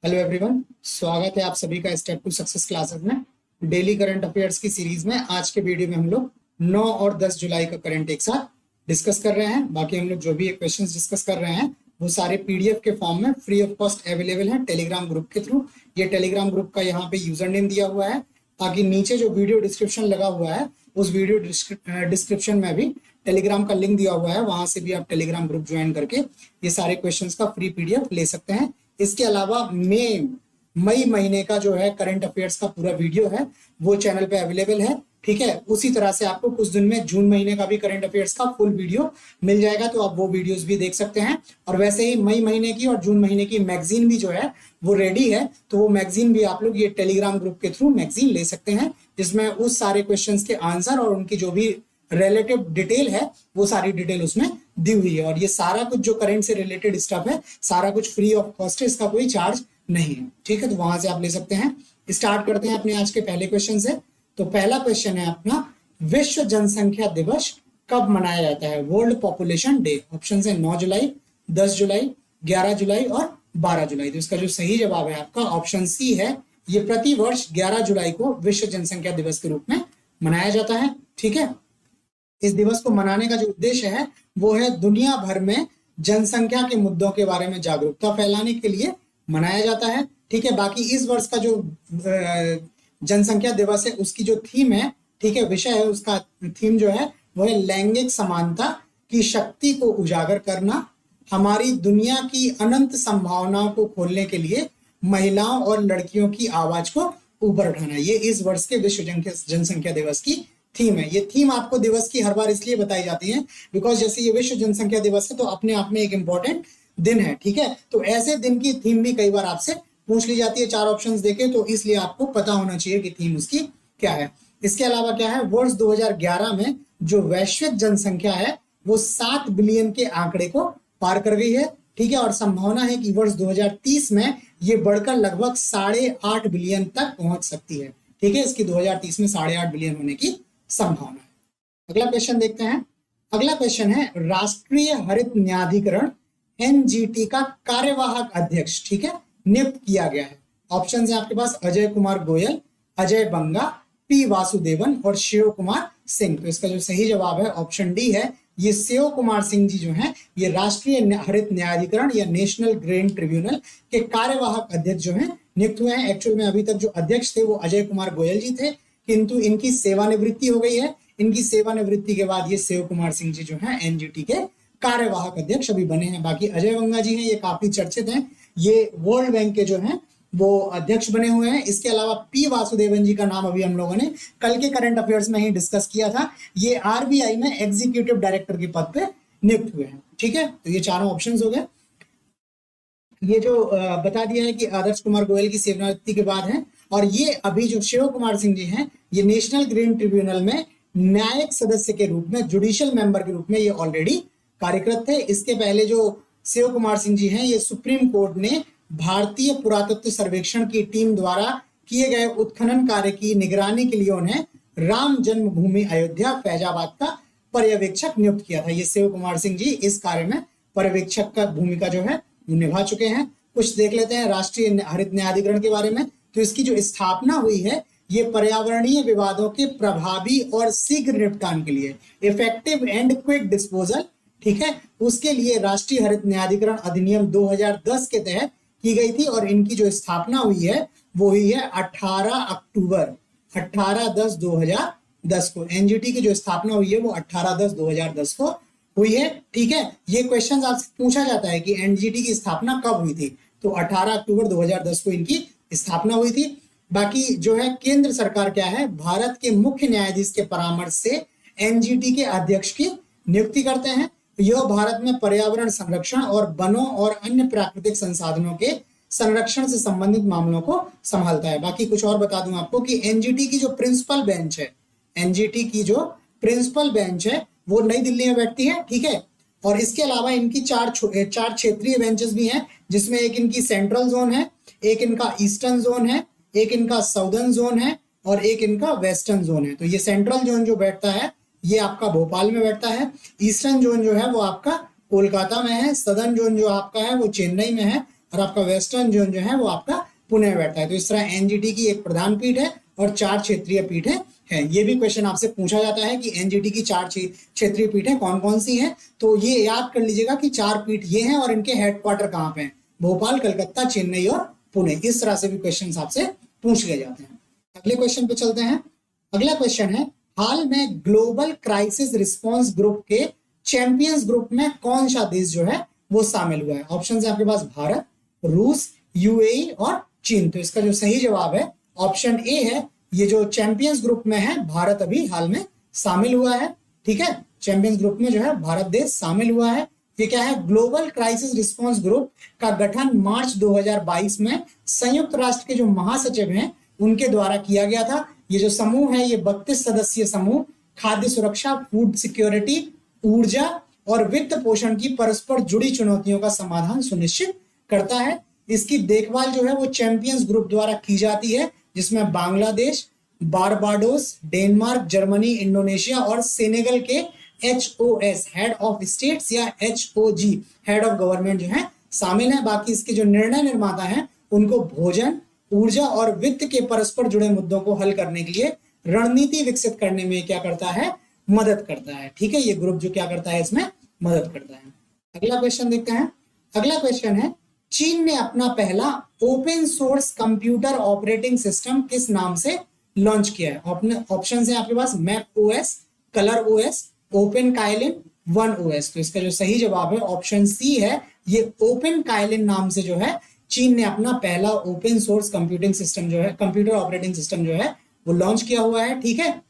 Hello everyone, स्वागत है आप सभी का स्टेप टू सक्सेस क्लासेस में। डेली करंट अफेयर्स की सीरीज में आज के वीडियो में हम लोग 9 और 10 जुलाई का करंट एक साथ डिस्कस कर रहे हैं। बाकी हम लोग जो भी क्वेश्चंस डिस्कस कर रहे हैं वो सारे पीडीएफ के फॉर्म में फ्री ऑफ कॉस्ट अवेलेबल है टेलीग्राम ग्रुप के थ्रू। ये टेलीग्राम ग्रुप का यहाँ पे यूजर नेम दिया हुआ है, ताकि नीचे जो वीडियो डिस्क्रिप्शन लगा हुआ है उस वीडियो डिस्क्रिप्शन में भी टेलीग्राम का लिंक दिया हुआ है, वहां से भी आप टेलीग्राम ग्रुप ज्वाइन करके ये सारे क्वेश्चंस का फ्री पीडीएफ ले सकते हैं। इसके अलावा मई महीने का जो है करंट अफेयर्स का पूरा वीडियो है वो चैनल पे अवेलेबल है। ठीक है, उसी तरह से आपको कुछ दिन में जून महीने का भी करंट अफेयर्स का फुल वीडियो मिल जाएगा, तो आप वो वीडियोस भी देख सकते हैं। और वैसे ही मई महीने की और जून महीने की मैगजीन भी जो है वो रेडी है, तो वो मैगजीन भी आप लोग ये टेलीग्राम ग्रुप के थ्रू मैगजीन ले सकते हैं, जिसमें उस सारे क्वेश्चन के आंसर और उनकी जो भी रिलेटिव डिटेल है वो सारी डिटेल उसमें दी हुई है। और ये सारा कुछ जो करंट से रिलेटेड स्टफ है सारा कुछ फ्री ऑफ कॉस्ट है, इसका कोई चार्ज नहीं है। ठीक है, तो वहां से आप ले सकते हैं। स्टार्ट करते हैं अपने आज के पहले क्वेश्चन से। तो पहला क्वेश्चन है अपना, विश्व जनसंख्या दिवस कब मनाया जाता है? World population day. ऑप्शन है 9 जुलाई, 10 जुलाई, 11 जुलाई और 12 जुलाई। तो इसका जो सही जवाब है आपका ऑप्शन सी है। ये प्रति वर्ष 11 जुलाई को विश्व जनसंख्या दिवस के रूप में मनाया जाता है। ठीक है, इस दिवस को मनाने का जो उद्देश्य है वो है दुनिया भर में जनसंख्या के मुद्दों के बारे में जागरूकता फैलाने के लिए मनाया जाता है। ठीक है, बाकी इस वर्ष का जो जनसंख्या दिवस है उसकी जो थीम है, ठीक है, विषय है, उसका थीम जो है वो है लैंगिक समानता की शक्ति को उजागर करना, हमारी दुनिया की अनंत संभावनाओं को खोलने के लिए महिलाओं और लड़कियों की आवाज को ऊपर उठाना। ये इस वर्ष के विश्व जनसंख्या दिवस की थीम है। ये थीम आपको दिवस की हर बार इसलिए बताई जाती है बिकॉज जैसे ये विश्व जनसंख्या दिवस है तो अपने आप में एक इंपॉर्टेंट दिन है। ठीक है, तो ऐसे दिन की थीम भी कई बार आपसे पूछ ली जाती है 4 ऑप्शंस देके, तो इसलिए आपको पता होना चाहिए कि थीम उसकी क्या है। इसके अलावा क्या है, वर्ष 2011 में जो वैश्विक जनसंख्या है वो 7 बिलियन के आंकड़े को पार कर गई है। ठीक है, और संभावना है कि वर्ष 2030 में ये बढ़कर लगभग 8.5 बिलियन तक पहुंच सकती है। ठीक है, इसकी 2030 में 8.5 बिलियन होने की संभावना है। अगला क्वेश्चन देखते हैं। अगला क्वेश्चन है, राष्ट्रीय हरित न्यायाधिकरण एनजीटी का कार्यवाहक अध्यक्ष, ठीक है, नियुक्त किया गया है। ऑप्शन है आपके पास अजय कुमार गोयल, अजय बंगा, पी वासुदेवन और शिव कुमार सिंह। तो इसका जो सही जवाब है ऑप्शन डी है। ये शिव कुमार सिंह जी जो हैं ये राष्ट्रीय हरित न्यायाधिकरण या नेशनल ग्रीन ट्रिब्यूनल के कार्यवाहक अध्यक्ष जो हैं नियुक्त हुए हैं। एक्चुअल में अभी तक जो अध्यक्ष थे वो अजय कुमार गोयल जी थे, किंतु इनकी सेवानिवृत्ति हो गई है। इनकी सेवानिवृत्ति के बाद ये शिव कुमार सिंह जी जो हैं एनजीटी के कार्यवाहक अध्यक्ष अभी बने हैं। बाकी अजय बंगा जी हैं, ये काफी चर्चित हैं, ये वर्ल्ड बैंक के जो हैं वो अध्यक्ष बने हुए हैं। इसके अलावा पी वासुदेवन जी का नाम अभी हम लोगों ने कल के करंट अफेयर्स में ही डिस्कस किया था। ये आरबीआई में एग्जीक्यूटिव डायरेक्टर के पद पे नियुक्त हुए हैं। ठीक है, तो ये चारों ऑप्शंस हो गए। ये जो बता दिया है कि आदर्श कुमार गोयल की सेवानिवृत्ति के बाद है, और ये अभी जो शिव कुमार सिंह जी हैं ये नेशनल ग्रीन ट्रिब्यूनल में न्यायिक सदस्य के रूप में, जुडिशियल मेंबर के रूप में ये ऑलरेडी कार्यरत थे। इसके पहले जो शिव कुमार सिंह जी हैं ये सुप्रीम कोर्ट ने भारतीय पुरातत्व सर्वेक्षण की टीम द्वारा किए गए उत्खनन कार्य की निगरानी के लिए उन्हें राम जन्मभूमि अयोध्या फैजाबाद का पर्यवेक्षक नियुक्त किया था। ये शिव कुमार सिंह जी इस कार्य में पर्यवेक्षक का भूमिका जो है निभा चुके हैं। कुछ देख लेते हैं राष्ट्रीय हरित न्यायाधिकरण के बारे में। तो इसकी जो स्थापना हुई है ये पर्यावरणीय विवादों के प्रभावी और शीघ्र निपटान के लिए, इफेक्टिव एंड क्विक डिस्पोजल, ठीक है, उसके लिए राष्ट्रीय हरित न्यायाधिकरण अधिनियम 2010 के तहत की गई थी। और इनकी जो स्थापना हुई है वो हुई है 18 अक्टूबर 18/10/2010 को। एनजीटी की जो स्थापना हुई है वो 18/10/2010 को हुई है। ठीक है, ये क्वेश्चन आपसे पूछा जाता है कि एनजीटी की स्थापना कब हुई थी, तो 18 अक्टूबर 2010 को इनकी स्थापना हुई थी। बाकी जो है केंद्र सरकार क्या है, भारत के मुख्य न्यायाधीश के परामर्श से एनजीटी के अध्यक्ष की नियुक्ति करते हैं। यह भारत में पर्यावरण संरक्षण और वनों और अन्य प्राकृतिक संसाधनों के संरक्षण से संबंधित मामलों को संभालता है। बाकी कुछ और बता दूं आपको कि एनजीटी की जो प्रिंसिपल बेंच है, एनजीटी की जो प्रिंसिपल बेंच है वो नई दिल्ली में बैठती है। ठीक है, और इसके अलावा इनकी चार क्षेत्रीय बेंचेस भी हैं, जिसमें एक इनकी सेंट्रल जोन है, एक इनका ईस्टर्न जोन है, एक इनका साउदर्न जोन है और एक इनका वेस्टर्न जोन है। तो ये सेंट्रल जोन जो बैठता है ये आपका भोपाल में बैठता है, ईस्टर्न जोन जो है वो आपका कोलकाता में है, सदर्न जोन जो आपका है वो चेन्नई में है, और आपका वेस्टर्न जोन जो है वो आपका पुणे में बैठता है। तो इस तरह एनजीटी की एक प्रधान पीठ है और 4 क्षेत्रीय पीठें हैं। ये भी क्वेश्चन आपसे पूछा जाता है कि एनजीटी की 4 क्षेत्रीय पीठें कौन कौन सी हैं। तो ये याद कर लीजिएगा कि 4 पीठ ये हैं और इनके हेडक्वार्टर कहाँ पे हैं, भोपाल, कलकत्ता, चेन्नई और पुणे। इस तरह से भी क्वेश्चन आपसे पूछ लिए जाते हैं। अगले क्वेश्चन पे चलते हैं। अगला क्वेश्चन है, हाल में ग्लोबल क्राइसिस रिस्पांस ग्रुप के चैंपियंस ग्रुप में कौन सा देश जो है वो शामिल हुआ है? ऑप्शन है आपके पास भारत, रूस, यूएई और चीन। तो इसका जो सही जवाब है ऑप्शन ए है। ये जो चैंपियंस ग्रुप में है भारत अभी हाल में शामिल हुआ है। ठीक है, चैंपियंस ग्रुप में जो है भारत देश शामिल हुआ है। ये क्या है? ग्लोबल क्राइसिस रिस्पांस ग्रुप का गठन मार्च 2022 में संयुक्त राष्ट्र के जो महासचिव हैं उनके द्वारा किया गया था। ये जो समूह है ये 32 सदस्यीय समूह खाद्य सुरक्षा, फूड सिक्योरिटी, ऊर्जा और वित्त पोषण की परस्पर जुड़ी चुनौतियों का समाधान सुनिश्चित करता है। इसकी देखभाल जो है वो चैंपियंस ग्रुप द्वारा की जाती है, जिसमें Bangladesh, Barbados, Denmark, Germany, Indonesia और सेनेगल के HOS हेड ऑफ स्टेट्स या HOG हेड ऑफ गवर्नमेंट जो है शामिल है। बाकी इसके जो निर्णय निर्माता हैं उनको भोजन, ऊर्जा और वित्त के परस्पर जुड़े मुद्दों को हल करने के लिए रणनीति विकसित करने में क्या करता है? मदद करता है। ठीक है, ये ग्रुप जो क्या करता है इसमें मदद करता है। अगला क्वेश्चन देखते हैं। अगला क्वेश्चन है, चीन ने अपना पहला open source computer operating system किस नाम से लॉन्च किया है? ऑप्शन है आपके पास Mac OS, colour OS, open Kylin, one OS. तो इसका जो सही जवाब है ऑप्शन सी है। ये ओपन काइलिन नाम से जो है चीन ने अपना पहला ओपन सोर्स कंप्यूटिंग सिस्टम जो है, कंप्यूटर ऑपरेटिंग सिस्टम जो है वो लॉन्च किया हुआ है। ठीक है,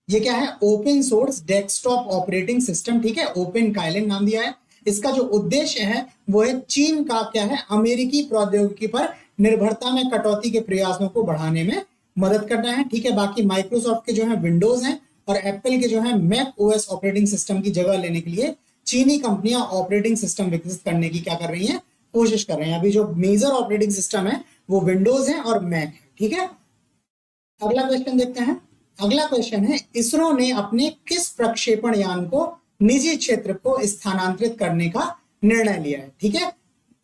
ये क्या है? Open source desktop operating system. ठीक है, ओपन काइलिन नाम दिया है। इसका जो उद्देश्य है वो है चीन का क्या है? अमेरिकी प्रौद्योगिकी पर निर्भरता में कटौती के प्रयासों को बढ़ाने में मदद करना है। ठीक है, बाकी माइक्रोसॉफ्ट के जो है विंडोज हैं और एप्पल के जो है मैक ओएस ऑपरेटिंग सिस्टम की जगह लेने के लिए चीनी कंपनियां ऑपरेटिंग सिस्टम विकसित करने की क्या कर रही हैं? कोशिश कर रहे हैं। अभी जो मेजर ऑपरेटिंग सिस्टम है वो विंडोज है और मैक है। ठीक है, अगला क्वेश्चन देखते हैं। अगला क्वेश्चन है, इसरो ने अपने किस प्रक्षेपण यान को निजी क्षेत्र को स्थानांतरित करने का निर्णय लिया है? ठीक है,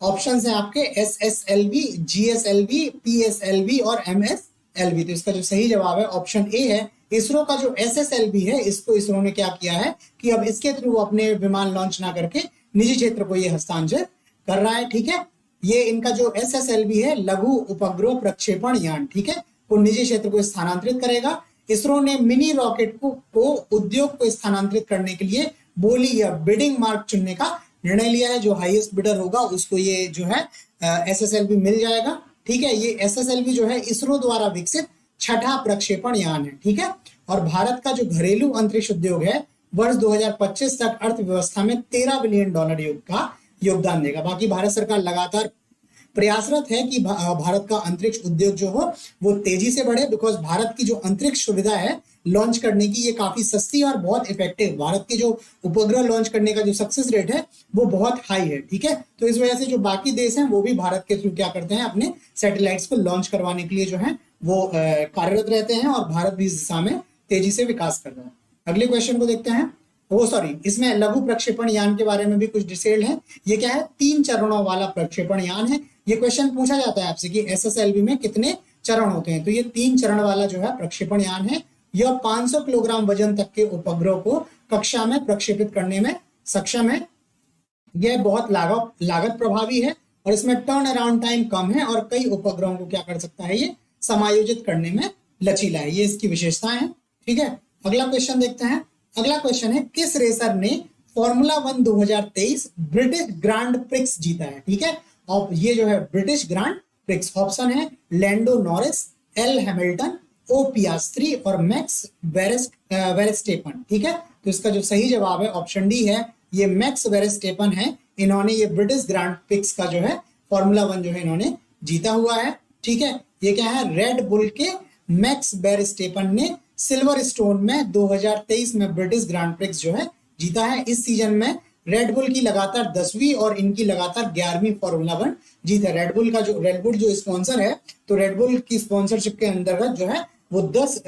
ऑप्शन है आपके SSLV, GSLV, PSLV और MSLV। तो इसका जो सही जवाब है ऑप्शन ए है। इसरो का जो SSLV है इसको इसरो ने क्या किया है कि अब इसके थ्रू अपने विमान लॉन्च ना करके निजी क्षेत्र को ये हस्तांतरित कर रहा है। ठीक है, ये इनका जो SSLV है लघु उपग्रह प्रक्षेपण यान, ठीक है, वो निजी क्षेत्र को स्थानांतरित करेगा। इसरो ने मिनी रॉकेट को उद्योग को स्थानांतरित करने के लिए बोली या बिडिंग मार्क चुनने का निर्णय लिया है। जो हाईएस्ट बिडर होगा उसको ये जो है SSLV मिल जाएगा। ठीक है, ये SSLV जो है इसरो द्वारा विकसित छठा प्रक्षेपण यान है। ठीक है, और भारत का जो घरेलू अंतरिक्ष उद्योग है वर्ष 2025 तक अर्थव्यवस्था में $13 बिलियन का योगदान देगा। बाकी भारत सरकार लगातार प्रयासरत है कि भारत का अंतरिक्ष उद्योग जो हो वो तेजी से बढ़े, बिकॉज भारत की जो अंतरिक्ष सुविधा है लॉन्च करने की ये काफी सस्ती और बहुत इफेक्टिव। भारत के जो उपग्रह लॉन्च करने का जो सक्सेस रेट है वो बहुत हाई है। ठीक है, तो इस वजह से जो बाकी देश हैं वो भी भारत के थ्रू क्या करते हैं? अपने सैटेलाइट्स को लॉन्च करवाने के लिए जो है वो कार्यरत रहते हैं और भारत भी इस दिशा में तेजी से विकास कर रहा है। अगले क्वेश्चन को देखते हैं। इसमें लघु प्रक्षेपण यान के बारे में भी कुछ डिटेल है। ये क्या है? 3 चरणों वाला प्रक्षेपण यान है। ये क्वेश्चन पूछा जाता है आपसे कि SSLV में कितने चरण होते हैं? तो ये 3 चरण वाला जो है प्रक्षेपण यान है। यह 500 किलोग्राम वजन तक के उपग्रह को कक्षा में प्रक्षेपित करने में सक्षम है। यह बहुत लागत प्रभावी है और इसमें टर्न अराउंड टाइम कम है और कई उपग्रहों को क्या कर सकता है? ये समायोजित करने में लचीला है। ये इसकी विशेषताएं हैं। ठीक है, अगला क्वेश्चन देखते हैं। अगला क्वेश्चन है, किस रेसर ने फॉर्मूला 1 2023 ब्रिटिश ग्रांड प्रिक्स जीता है? ठीक है, और ये जो है ब्रिटिश ग्रांड प्रिक्स। ऑप्शन है लैंडो नॉरिस, एल हैमिल्टन, ओ पियास्त्री और मैक्स वेरेस्टेपन। ठीक है, तो इसका जो सही जवाब है ऑप्शन डी है। ये मैक्स वेरेस्टेपन है। इन्होंने ये ब्रिटिश ग्रांड प्रिक्स का जो है फॉर्मूला 1 जो है इन्होंने जीता हुआ है। ठीक है, ये क्या है? रेड बुल के मैक्स वेरेस्टेपन ने सिल्वर स्टोन में 2023 में ब्रिटिश ग्रांड प्रिक्स जो है जीता है। इस सीजन में रेड बुल की लगातार 10वीं और इनकी लगातार 11वीं फॉर्मूला 1 जीत है। रेड बुल जो स्पॉन्सर है, तो रेड बुल की स्पॉन्सरशिप के अंतर्गत जो है वो 10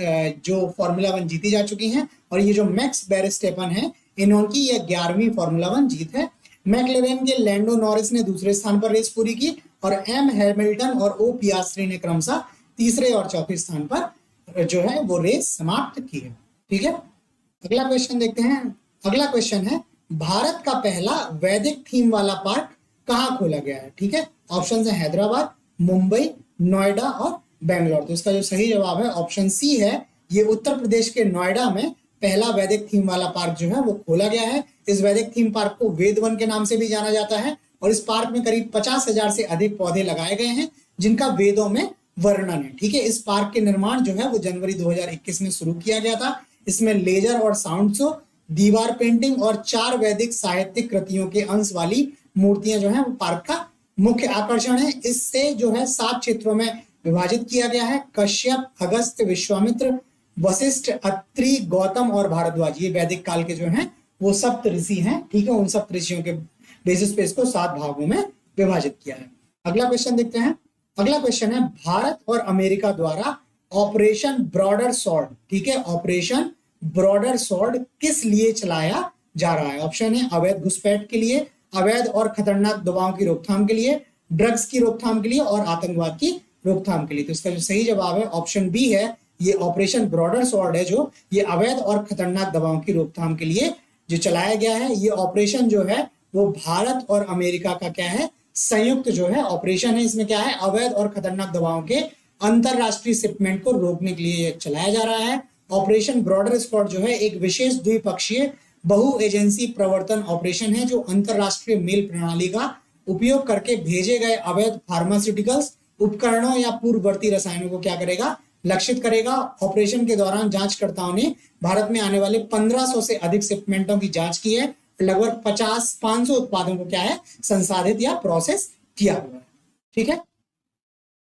जो फॉर्मूला 1 जीती जा चुकी हैं और ये जो मैक्स वेरेस्टेपन है इनकी ये 11वीं फॉर्मूला 1 जीत है। मैक्लेरेन के लैंडो नॉरिस ने दूसरे स्थान पर रेस पूरी की और एम हैमिल्टन और ओ पियास्ट्री ने क्रमशः तीसरे और चौथे स्थान पर जो है वो रेस समाप्त की है। ठीक है, अगला क्वेश्चन देखते हैं। अगला क्वेश्चन है, भारत का पहला वैदिक थीम वाला पार्क कहाँ खोला गया है? ठीक है, ऑप्शन है हैदराबाद, मुंबई, नोएडा और बेंगलोर। तो इसका जो सही जवाब है ऑप्शन सी है, ये उत्तर प्रदेश के नोएडा में पहला वैदिक थीम वाला पार्क जो है वो खोला गया है। इस वैदिक थीम पार्क को वेद वन के नाम से भी जाना जाता है और इस पार्क में करीब 50,000 से अधिक पौधे लगाए गए हैं जिनका वेदों में वर्णन है। ठीक है, इस पार्क के निर्माण जो है वो जनवरी 2021 में शुरू किया गया था। इसमें लेजर और साउंड शो, दीवार पेंटिंग और 4 वैदिक साहित्यिक कृतियों के अंश वाली मूर्तियां जो है वो पार्क का मुख्य आकर्षण है। इससे जो है 7 क्षेत्रों में विभाजित किया गया है। कश्यप, अगस्त्य, विश्वामित्र, वशिष्ठ, अत्रि, गौतम और भारद्वाज, ये वैदिक काल के जो हैं वो सप्त ऋषि हैं। ठीक है, उन सप्त ऋषियों के बेसिस पे इसको 7 भागों में विभाजित किया है। अगला क्वेश्चन देखते हैं। अगला क्वेश्चन है, भारत और अमेरिका द्वारा ऑपरेशन ब्रॉडर स्वॉर्ड, ठीक है, ऑपरेशन ब्रॉडर स्वॉर्ड किस लिए चलाया जा रहा है? ऑप्शन है अवैध घुसपैठ के लिए, अवैध और खतरनाक दवाओं की रोकथाम के लिए, ड्रग्स की रोकथाम के लिए और आतंकवाद की रोकथाम के लिए। तो इसका जो सही जवाब है ऑप्शन बी है, ये ऑपरेशन ब्रॉडर स्वॉर्ड है जो ये अवैध और खतरनाक दवाओं की रोकथाम के लिए जो चलाया गया है। ये ऑपरेशन जो है वो भारत और अमेरिका का क्या है, संयुक्त जो है ऑपरेशन है। इसमें क्या है, अवैध और खतरनाक दवाओं के अंतरराष्ट्रीय शिपमेंट को रोकने के लिए चलाया जा रहा है। ऑपरेशन ब्रॉडर स्वॉर्ड जो है एक विशेष द्विपक्षीय बहु एजेंसी प्रवर्तन ऑपरेशन है जो अंतरराष्ट्रीय मेल प्रणाली का उपयोग करके भेजे गए अवैध फार्मास्यूटिकल्स, उपकरणों या पूर्ववर्ती रसायनों को क्या करेगा, लक्षित करेगा। ऑपरेशन के दौरान जांचकर्ताओं ने भारत में आने वाले 1500 से अधिक शिपमेंटों की जांच की है। लगभग 500 उत्पादों को क्या है, संसाधित या प्रोसेस किया हुआ है। ठीक है,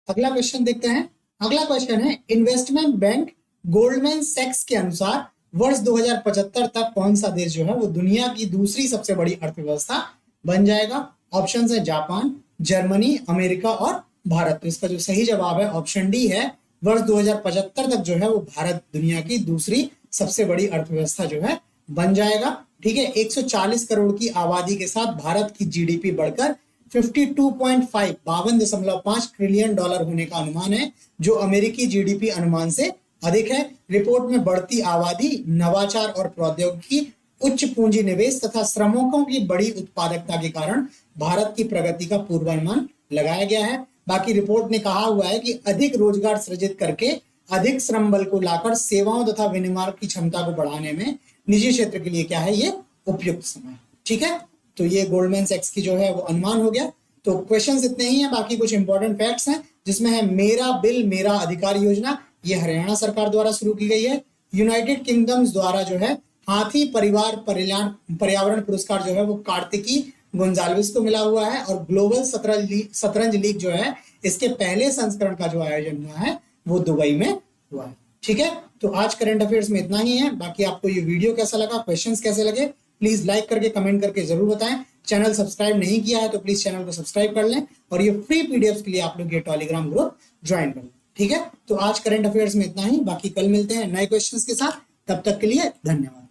अगला क्वेश्चन देखते हैं। अगला क्वेश्चन है, इन्वेस्टमेंट बैंक गोल्डमैन सैक्स के अनुसार वर्ष 2075 तक कौन सा देश जो है वो दुनिया की दूसरी सबसे बड़ी अर्थव्यवस्था बन जाएगा? ऑप्शन है जापान, जर्मनी, अमेरिका और भारत। तो इसका जो सही जवाब है ऑप्शन डी है, वर्ष 2075 तक जो है वो भारत दुनिया की दूसरी सबसे बड़ी अर्थव्यवस्था जो है बन जाएगा। ठीक है, 140 करोड़ की आबादी के साथ भारत की जीडीपी बढ़कर 52.5 ट्रिलियन डॉलर होने का अनुमान है जो अमेरिकी जीडीपी अनुमान से अधिक है। रिपोर्ट में बढ़ती आबादी, नवाचार और प्रौद्योगिकी, उच्च पूंजी निवेश तथा श्रमिकों की बड़ी उत्पादकता के कारण भारत की प्रगति का पूर्वानुमान लगाया गया है। बाकी रिपोर्ट ने कहा हुआ है कि अधिक रोजगार सृजित करके अधिक श्रम बल को लाकर सेवाओं तथा विनिर्माण की क्षमता को बढ़ाने में निजी क्षेत्र के लिए क्या है, ये उपयुक्त समय। ठीक है, तो ये गोल्डमैन सैक्स की जो है वो अनुमान हो गया। तो क्वेश्चंस इतने ही हैं, बाकी कुछ इंपॉर्टेंट फैक्ट्स हैं जिसमें है मेरा बिल मेरा अधिकार योजना, ये हरियाणा सरकार द्वारा शुरू की गई है। यूनाइटेड किंगडम्स द्वारा जो है हाथी परिवार पर्यावरण पुरस्कार जो है वो कार्तिकी गोंजाल्विस को मिला हुआ है और ग्लोबल शतरंज लीग जो है इसके पहले संस्करण का जो आयोजन हुआ है वो दुबई में हुआ है। ठीक है, तो आज करंट अफेयर्स में इतना ही है। बाकी आपको ये वीडियो कैसा लगा, क्वेश्चंस कैसे लगे, प्लीज लाइक करके कमेंट करके जरूर बताएं। चैनल सब्सक्राइब नहीं किया है तो प्लीज चैनल को सब्सक्राइब कर लें और ये फ्री पीडीएफ के लिए आप लोग ये टेलीग्राम ग्रुप ज्वाइन कर लें। ठीक है, तो आज करंट अफेयर्स में इतना ही, बाकी कल मिलते हैं नए क्वेश्चंस के साथ। तब तक के लिए धन्यवाद।